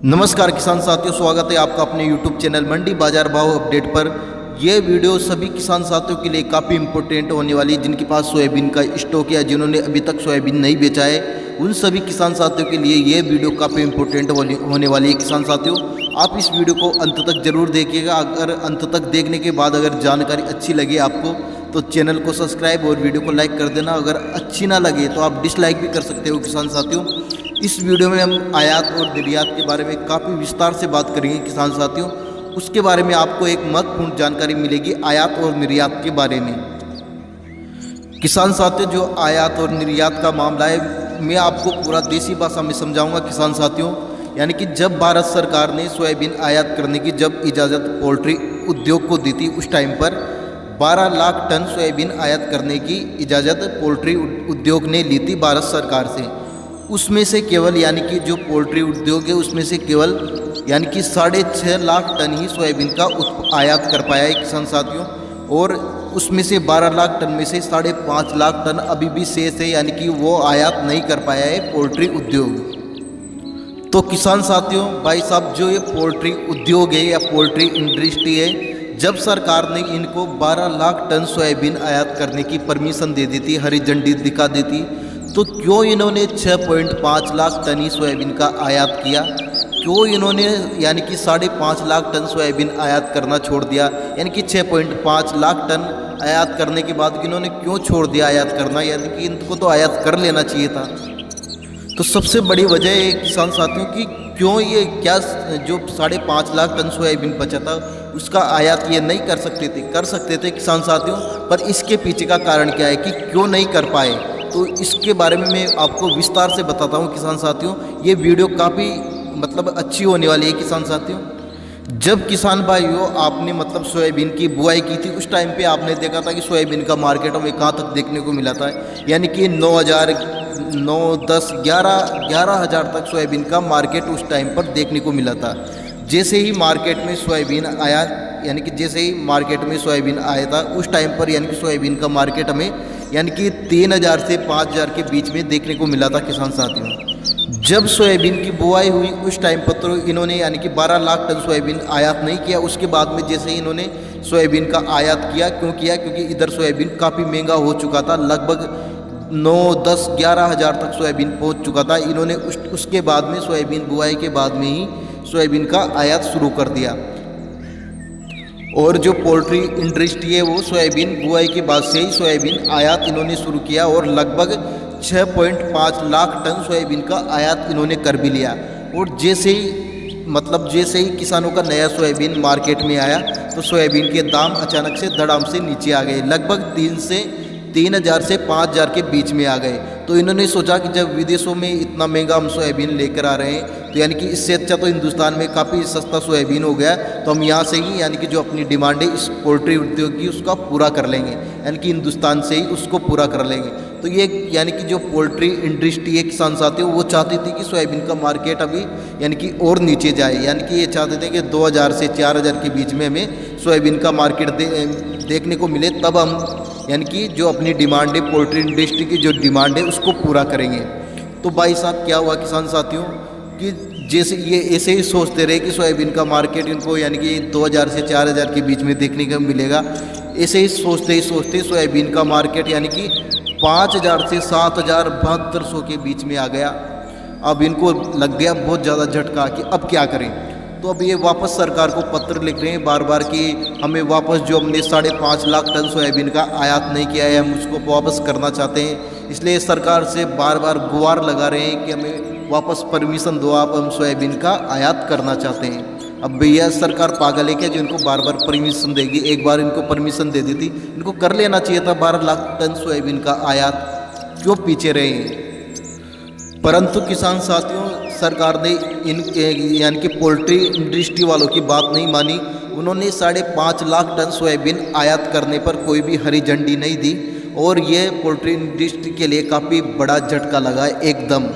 नमस्कार किसान साथियों, स्वागत है आपका अपने YouTube चैनल मंडी बाजार भाव अपडेट पर। यह वीडियो सभी किसान साथियों के लिए काफ़ी इंपॉर्टेंट होने वाली है जिनके पास सोयाबीन का स्टॉक है, जिन्होंने अभी तक सोयाबीन नहीं बेचा है। उन सभी किसान साथियों के लिए यह वीडियो काफ़ी इंपॉर्टेंट होने वाली है। किसान साथियों, आप इस वीडियो को अंत तक जरूर देखिएगा। अगर अंत तक देखने के बाद अगर जानकारी अच्छी लगे आपको तो चैनल को सब्सक्राइब और वीडियो को लाइक कर देना। अगर अच्छी ना लगे तो आप डिसलाइक भी कर सकते हो। किसान साथियों, इस वीडियो में हम आयात और निर्यात के बारे में काफ़ी विस्तार से बात करेंगे। किसान साथियों, उसके बारे में आपको एक महत्वपूर्ण जानकारी मिलेगी आयात और निर्यात के बारे में। किसान साथियों, जो आयात और निर्यात का मामला है, मैं आपको पूरा देसी भाषा में समझाऊंगा। किसान साथियों, यानी कि जब भारत सरकार ने सोयाबीन आयात करने की जब इजाज़त पोल्ट्री उद्योग को दी थी, उस टाइम पर 12 लाख टन सोयाबीन आयात करने की इजाज़त पोल्ट्री उद्योग ने ली थी भारत सरकार से। उसमें से केवल यानी कि जो पोल्ट्री उद्योग है उसमें से केवल यानी कि 6.5 लाख टन ही सोयाबीन का आयात कर पाया है। किसान साथियों, और उसमें से 12 लाख टन में से 5.5 लाख टन अभी भी शेष है, यानी कि वो आयात नहीं कर पाया है पोल्ट्री उद्योग। तो किसान साथियों, भाई साहब, जो ये पोल्ट्री उद्योग है या पोल्ट्री इंडस्ट्री है, जब सरकार ने इनको 12 लाख टन सोयाबीन आयात करने की परमिशन दे दी थी, हरी झंडी दिखा दी थी, तो क्यों इन्होंने 6.5 लाख टन ही सोयाबीन का आयात किया? क्यों इन्होंने यानी कि 5.5 लाख टन सोयाबीन आयात करना छोड़ दिया? यानी कि 6.5 लाख टन आयात करने के बाद इन्होंने क्यों छोड़ दिया आयात करना? यानी कि इनको तो आयात कर लेना चाहिए था। तो सबसे बड़ी वजह है किसान साथियों की, क्यों ये क्या जो 5.5 लाख टन सोयाबीन बचा था उसका आयात ये नहीं कर सकते थे किसान साथियों। पर इसके पीछे का कारण क्या है कि क्यों नहीं कर पाए, तो इसके बारे में मैं आपको विस्तार से बताता हूँ। किसान साथियों, ये वीडियो काफ़ी अच्छी होने वाली है। किसान साथियों, जब किसान भाइयों आपने सोयाबीन की बुआई की थी, उस टाइम पे आपने देखा था कि सोयाबीन का मार्केटों में कहाँ तक देखने को मिला था, यानी कि 9,000, 9, 10, 11 हज़ार तक सोयाबीन का मार्केट उस टाइम पर देखने को मिला था। जैसे ही मार्केट में सोयाबीन आया, यानी कि जैसे ही मार्केट में सोयाबीन आया था, उस टाइम पर यानी कि सोयाबीन का मार्केट हमें यानी कि 3,000 से 5,000 के बीच में देखने को मिला था। किसान साथियों, जब सोयाबीन की बुआई हुई उस टाइम पर तो इन्होंने यानी कि 12 लाख टन सोयाबीन आयात नहीं किया। उसके बाद में जैसे ही इन्होंने सोयाबीन का आयात किया, क्यों किया? क्योंकि इधर सोयाबीन काफ़ी महंगा हो चुका था, लगभग 9, 10, 11 हज़ार तक सोयाबीन पहुंच चुका था। इन्होंने उसके बाद में सोयाबीन बुआई के बाद में ही सोयाबीन का आयात शुरू कर दिया। और जो पोल्ट्री इंडस्ट्री है वो सोयाबीन बुआई के बाद से ही सोयाबीन आयात इन्होंने शुरू किया और लगभग 6.5 लाख टन सोयाबीन का आयात इन्होंने कर भी लिया। और जैसे ही किसानों का नया सोयाबीन मार्केट में आया तो सोयाबीन के दाम अचानक से धड़ाम से नीचे आ गए, लगभग 3,000 से 5,000 के बीच में आ गए। तो इन्होंने सोचा कि जब विदेशों में इतना महंगा हम सोयाबीन लेकर आ रहे हैं, तो यानी कि इससे अच्छा तो हिंदुस्तान में काफ़ी सस्ता सोयाबीन हो गया, तो हम यहाँ से ही यानी कि जो अपनी डिमांड है इस पोल्ट्री उद्योग की उसका पूरा कर लेंगे, यानी कि हिंदुस्तान से ही उसको पूरा कर लेंगे। तो ये यानी कि जो पोल्ट्री इंडस्ट्री है किसान साथियों, वो चाहती थी कि सोयाबीन का मार्केट अभी यानी कि और नीचे जाए, यानी कि ये चाहते थे कि 2,000 से 4,000 के बीच में हमें सोयाबीन का मार्केट देखने को मिले, तब हम यानी कि जो अपनी डिमांड है पोल्ट्री इंडस्ट्री की जो डिमांड है उसको पूरा करेंगे। तो भाई साहब, क्या हुआ किसान साथियों कि जैसे ये ऐसे ही सोचते रहे कि सोयाबीन का मार्केट इनको यानी कि 2,000 से 4,000 के बीच में देखने को मिलेगा। ऐसे ही सोचते सोयाबीन का मार्केट यानी कि 5,000 से 7,7200 के बीच में आ गया। अब इनको लग गया बहुत ज़्यादा झटका कि अब क्या करें। तो अब ये वापस सरकार को पत्र लिख रहे हैं बार बार कि हमें वापस जो हमने 5.5 लाख टन सोयाबीन का आयात नहीं किया है, हम उसको वापस करना चाहते हैं। इसलिए सरकार से बार बार गुहार लगा रहे हैं कि हमें वापस परमिशन दो, आप हम सोयाबीन का आयात करना चाहते हैं। अब भैया सरकार पागल है क्या जो इनको बार बार परमिशन देगी? एक बार इनको परमिशन दे दी थी, इनको कर लेना चाहिए था 12 लाख टन सोयाबीन का आयात, क्यों पीछे रहे हैं? परंतु किसान साथियों, सरकार ने इन यानी कि पोल्ट्री इंडस्ट्री वालों की बात नहीं मानी। उन्होंने 5.5 लाख टन सोयाबीन आयात करने पर कोई भी हरी झंडी नहीं दी और ये पोल्ट्री इंडस्ट्री के लिए काफ़ी बड़ा झटका लगा एकदम।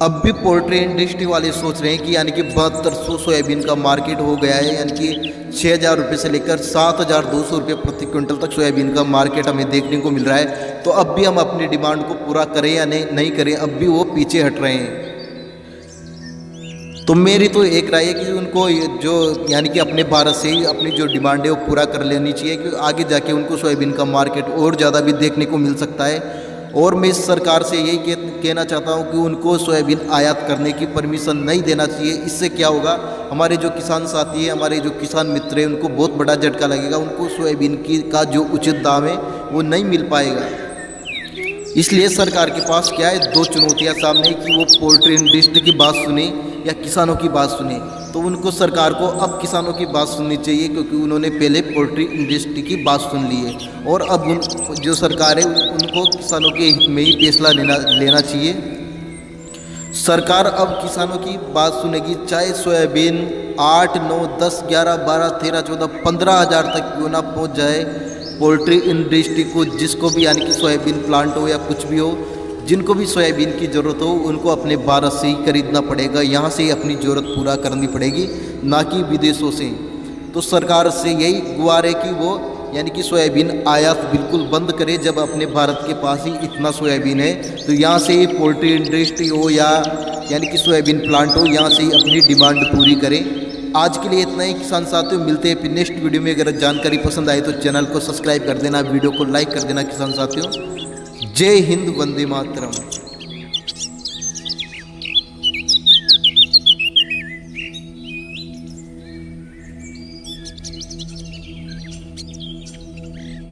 अब भी पोल्ट्री इंडस्ट्री वाले सोच रहे हैं कि यानी कि 7200 सोयाबीन का मार्केट हो गया है, यानी कि 6,000 रुपये से लेकर 7,200 रुपये प्रति क्विंटल तक सोयाबीन का मार्केट हमें देखने को मिल रहा है। तो अब भी हम अपनी डिमांड को पूरा करें या नहीं करें, अब भी वो पीछे हट रहे हैं। तो मेरी तो एक राय है कि उनको जो यानी कि अपने भारत से ही अपनी जो डिमांड है वो पूरा कर लेनी चाहिए, क्योंकि आगे जाके उनको सोयाबीन का मार्केट और ज़्यादा भी देखने को मिल सकता है। और मैं इस सरकार से यही कहना चाहता हूँ कि उनको सोयाबीन आयात करने की परमिशन नहीं देना चाहिए। इससे क्या होगा, हमारे जो किसान साथी हैं, हमारे जो किसान मित्र हैं, उनको बहुत बड़ा झटका लगेगा। उनको सोयाबीन का जो उचित दाम है वो नहीं मिल पाएगा। इसलिए सरकार के पास क्या है, दो चुनौतियां सामने कि वो पोल्ट्री इंडस्ट्री की बात सुने या किसानों की बात सुने। तो उनको सरकार को अब किसानों की बात सुननी चाहिए, क्योंकि उन्होंने पहले पोल्ट्री इंडस्ट्री की बात सुन ली है। और अब जो सरकार है उनको किसानों के हित में ही फैसला लेना चाहिए। सरकार अब किसानों की बात सुनेगी, चाहे सोयाबीन 8, 9, 10, 11, 12, 13, 14, 15 हज़ार तक क्यों ना पहुँच जाए। पोल्ट्री इंडस्ट्री को जिसको भी यानी कि सोयाबीन प्लांट हो या कुछ भी हो, जिनको भी सोयाबीन की ज़रूरत हो, उनको अपने भारत से ही खरीदना पड़ेगा। यहाँ से ही अपनी ज़रूरत पूरा करनी पड़ेगी, ना कि विदेशों से। तो सरकार से यही गुहार है कि वो यानी कि सोयाबीन आयात बिल्कुल बंद करे। जब अपने भारत के पास ही इतना सोयाबीन है तो यहाँ से ही पोल्ट्री इंडस्ट्री हो या यानी कि सोयाबीन प्लांट हो, यहाँ से ही अपनी डिमांड पूरी करें। आज के लिए इतना ही किसान साथियों, मिलते हैं फिर नेक्स्ट वीडियो में। अगर जानकारी पसंद आए तो चैनल को सब्सक्राइब कर देना, वीडियो को लाइक कर देना किसान साथियों। जय हिंद, वंदे मातरम।